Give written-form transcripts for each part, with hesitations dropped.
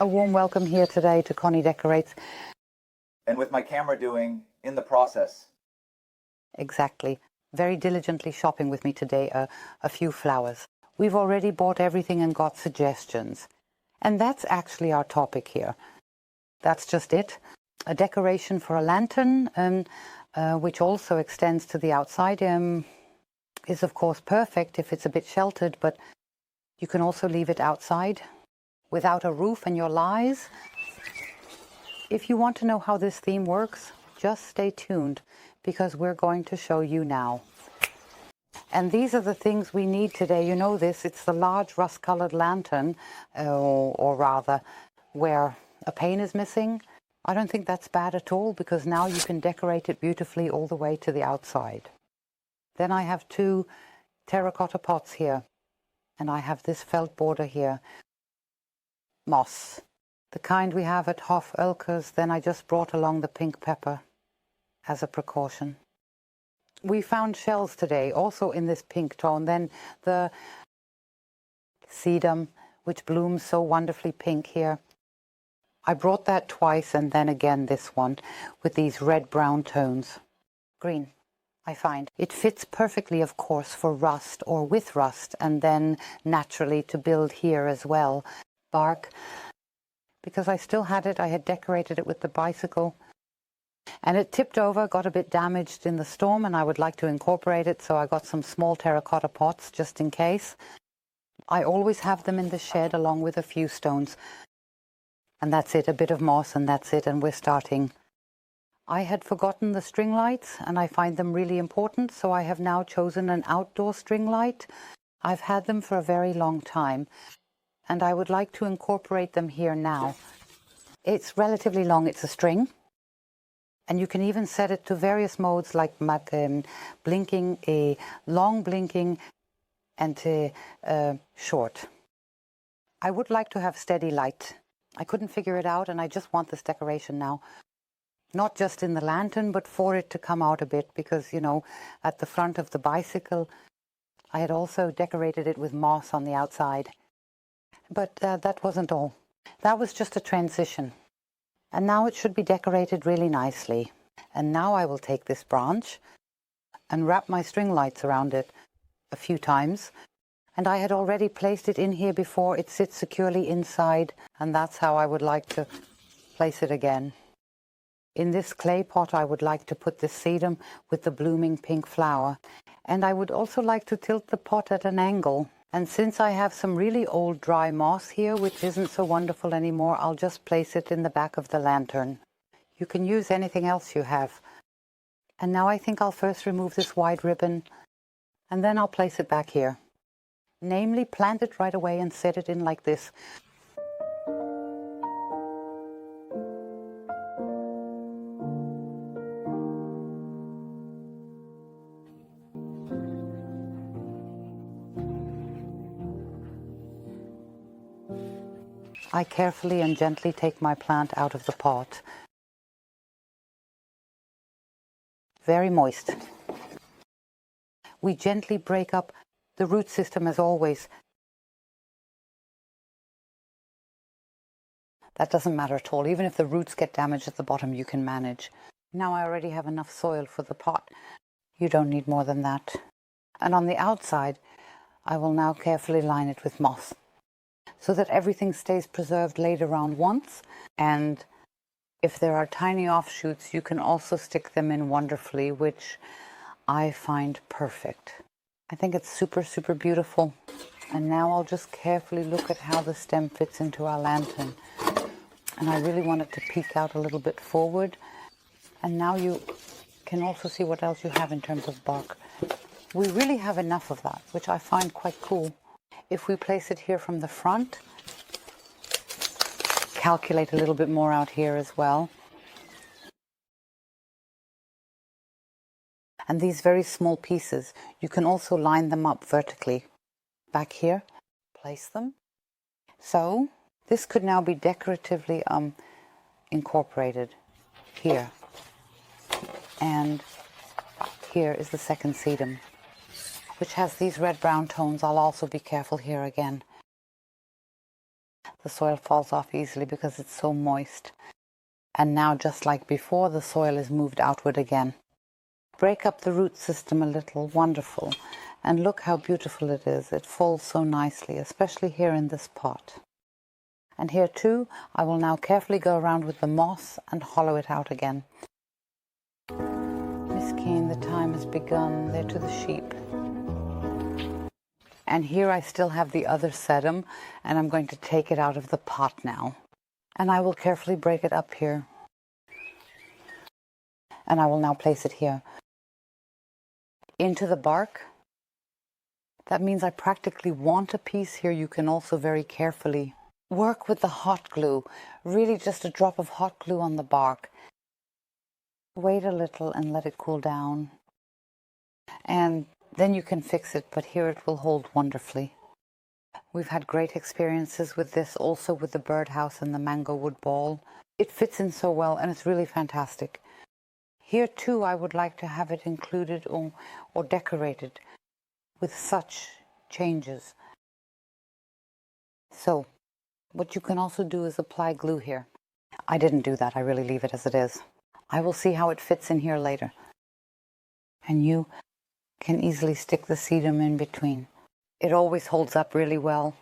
A warm welcome here today to Conny Decorates. And with my camera doing in the process. Exactly. Very diligently shopping with me today a few flowers. We've already bought everything and got suggestions. And that's actually our topic here. That's just it. A decoration for a lantern, which also extends to the outside, is of course perfect if it's a bit sheltered, but you can also leave it outside without a roof and your lies. If you want to know how this theme works, just stay tuned because we're going to show you now. And these are the things we need today. You know this, it's the large rust-colored lantern, or rather where a pane is missing. I don't think that's bad at all because now you can decorate it beautifully all the way to the outside. Then I have 2 terracotta pots here, and I have this felt border here. Moss, the kind we have at Hof Oelkers. Then I just brought along the pink pepper as a precaution. We found shells today, also in this pink tone. Then the sedum, which blooms so wonderfully pink here. I brought that twice, and then again this one with these red-brown tones. Green, I find. It fits perfectly, of course, for rust or with rust, and then naturally to build here as well. Bark, because I still had it. I had decorated it with the bicycle. And it tipped over, got a bit damaged in the storm, and I would like to incorporate it, so I got some small terracotta pots just in case. I always have them in the shed along with a few stones. And that's it, a bit of moss, and that's it, and we're starting. I had forgotten the string lights, and I find them really important, so I have now chosen an outdoor string light. I've had them for a very long time, and I would like to incorporate them here now. It's relatively long, it's a string. And you can even set it to various modes like blinking, a long blinking, and short. I would like to have steady light. I couldn't figure it out, and I just want this decoration now. Not just in the lantern, but for it to come out a bit, because, you know, at the front of the bicycle, I had also decorated it with moss on the outside. But that wasn't all. That was just a transition. And now it should be decorated really nicely. And now I will take this branch and wrap my string lights around it a few times. And I had already placed it in here before. It sits securely inside, and that's how I would like to place it again. In this clay pot, I would like to put the sedum with the blooming pink flower. And I would also like to tilt the pot at an angle. And since I have some really old dry moss here, which isn't so wonderful anymore, I'll just place it in the back of the lantern. You can use anything else you have. And now I think I'll first remove this wide ribbon, and then I'll place it back here. Namely, plant it right away and set it in like this. I carefully and gently take my plant out of the pot. Very moist. We gently break up the root system as always. That doesn't matter at all. Even if the roots get damaged at the bottom, you can manage. Now I already have enough soil for the pot. You don't need more than that. And on the outside, I will now carefully line it with moss, so that everything stays preserved laid around once. And if there are tiny offshoots, you can also stick them in wonderfully, which I find perfect. I think it's super, super beautiful. And now I'll just carefully look at how the stem fits into our lantern. And I really want it to peek out a little bit forward. And now you can also see what else you have in terms of bark. We really have enough of that, which I find quite cool. If we place it here from the front, calculate a little bit more out here as well. And these very small pieces, you can also line them up vertically. Back here, place them. So this could now be decoratively incorporated here. And here is the second sedum, which has these red-brown tones. I'll also be careful here again. the soil falls off easily because it's so moist. And now, just like before, the soil is moved outward again. Break up the root system a little. Wonderful. And look how beautiful it is. It falls so nicely, especially here in this pot. And here too, I will now carefully go around with the moss and hollow it out again. Miss Keane, the time has begun. There to the sheep. And here I still have the other sedum, and I'm going to take it out of the pot now. And I will carefully break it up here. And I will now place it here. Into the bark. That means I practically want a piece here. You can also very carefully work with the hot glue. Really just a drop of hot glue on the bark. Wait a little and let it cool down. And then you can fix it, but here it will hold wonderfully. We've had great experiences with this, also with the birdhouse and the mango wood ball. It fits in so well and it's really fantastic. Here too I would like to have it included or decorated with such changes. So, what you can also do is apply glue here. I didn't do that, I really leave it as it is. I will see how it fits in here later. And you can easily stick the sedum in between. It always holds up really well.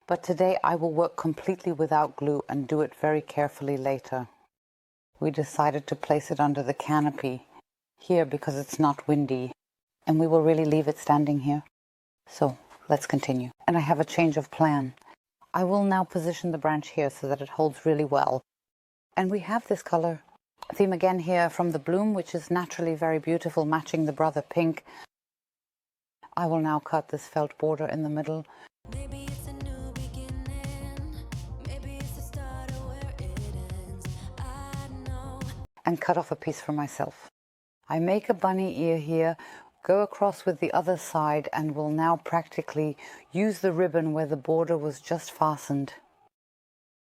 But today I will work completely without glue and do it very carefully later. We decided to place it under the canopy here because it's not windy. And we will really leave it standing here. So let's continue. And I have a change of plan. I will now position the branch here so that it holds really well. And we have this color theme again here from the bloom, which is naturally very beautiful, matching the brother pink. I will now cut this felt border in the middle. Maybe it's a new beginning. Maybe it's the start of where it ends. I know. And cut off a piece for myself. I make a bunny ear here, go across with the other side, and will now practically use the ribbon where the border was just fastened.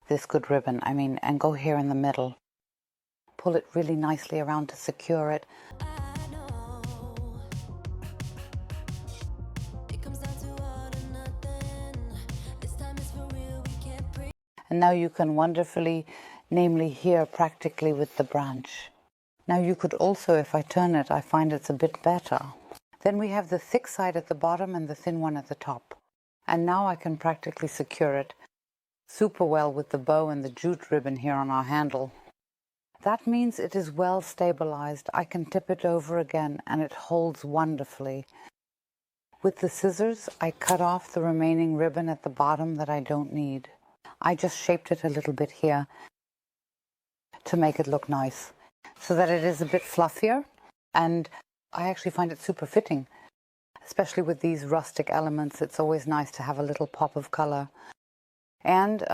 This good ribbon, and go here in the middle. Pull it really nicely around to secure it. I know. It comes down to all or nothing. This time is for real, we can't breathe. And now you can wonderfully, namely here, practically with the branch. Now you could also, if I turn it, I find it's a bit better. Then we have the thick side at the bottom and the thin one at the top. And now I can practically secure it super well with the bow and the jute ribbon here on our handle. That means it is well stabilized. I can tip it over again and it holds wonderfully. With the scissors, I cut off the remaining ribbon at the bottom that I don't need. I just shaped it a little bit here to make it look nice, so that it is a bit fluffier, and I actually find it super fitting. Especially with these rustic elements, it's always nice to have a little pop of color. And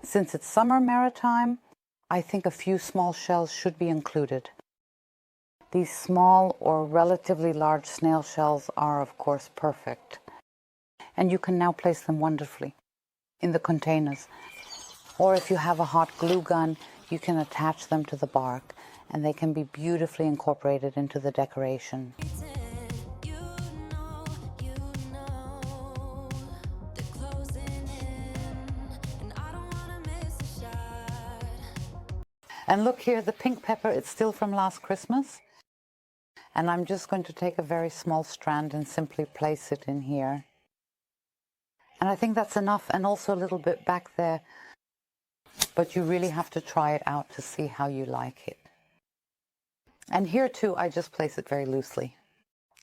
since it's summer maritime, I think a few small shells should be included. These small or relatively large snail shells are, of course, perfect. And you can now place them wonderfully in the containers. Or if you have a hot glue gun, you can attach them to the bark, and they can be beautifully incorporated into the decoration. You know, they're closing in, and I don't wanna miss a shot. And look here, the pink pepper, it's still from last Christmas. And I'm just going to take a very small strand and simply place it in here. And I think that's enough, and also a little bit back there. But you really have to try it out to see how you like it. And here too, I just place it very loosely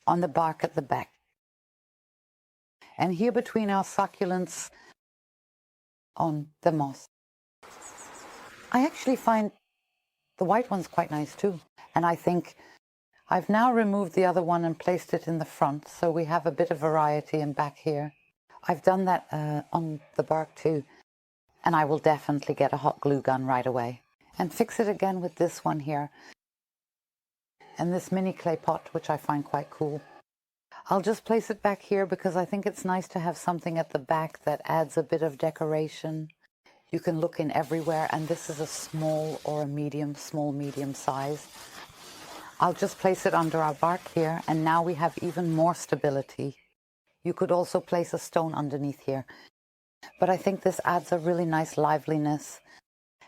on the bark at the back. And here between our succulents on the moss. I actually find the white one's quite nice too. And I think I've now removed the other one and placed it in the front, so we have a bit of variety in back here. I've done that on the bark too. And I will definitely get a hot glue gun right away. And fix it again with this one here. And this mini clay pot, which I find quite cool. I'll just place it back here because I think it's nice to have something at the back that adds a bit of decoration. You can look in everywhere, and this is a small or a medium, small, medium size. I'll just place it under our bark here, and now we have even more stability. You could also place a stone underneath here. But I think this adds a really nice liveliness.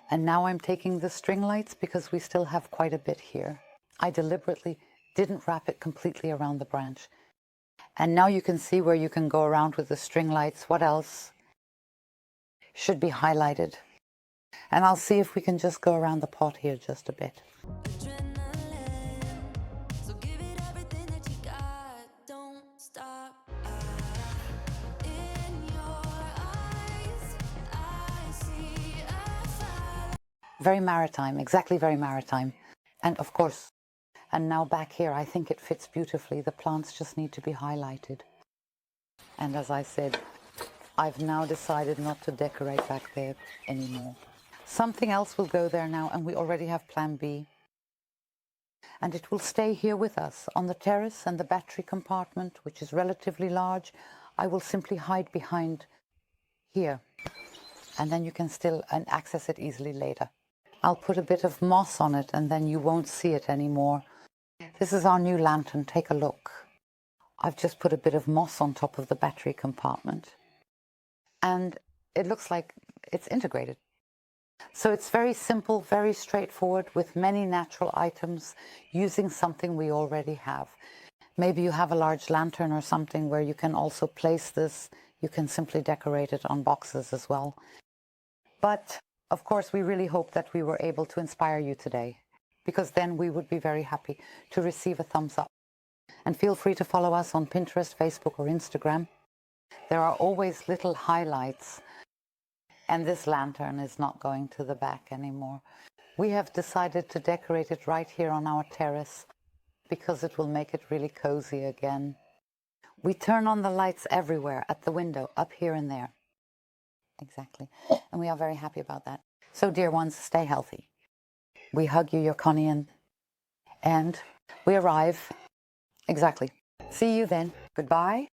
And now I'm taking the string lights because we still have quite a bit here. I deliberately didn't wrap it completely around the branch. And now you can see where you can go around with the string lights. What else should be highlighted? And I'll see if we can just go around the pot here just a bit. Adrenaline. So give it everything that you got. Don't stop. In your eyes, I see a fire. Very maritime, exactly very maritime. And of course, and now back here, I think it fits beautifully. The plants just need to be highlighted. And as I said, I've now decided not to decorate back there anymore. Something else will go there now, and we already have plan B. And it will stay here with us on the terrace, and the battery compartment, which is relatively large, I will simply hide behind here. And then you can still access it easily later. I'll put a bit of moss on it, and then you won't see it anymore. This is our new lantern. Take a look. I've just put a bit of moss on top of the battery compartment. And it looks like it's integrated. So it's very simple, very straightforward, with many natural items, using something we already have. Maybe you have a large lantern or something where you can also place this. You can simply decorate it on boxes as well. But of course, we really hope that we were able to inspire you today, because then we would be very happy to receive a thumbs up. And feel free to follow us on Pinterest, Facebook, or Instagram. There are always little highlights. And this lantern is not going to the back anymore. We have decided to decorate it right here on our terrace because it will make it really cozy again. We turn on the lights everywhere, at the window, up here and there. Exactly. And we are very happy about that. So, dear ones, stay healthy. We hug you, your Conny, and we arrive. Exactly. See you then. Goodbye.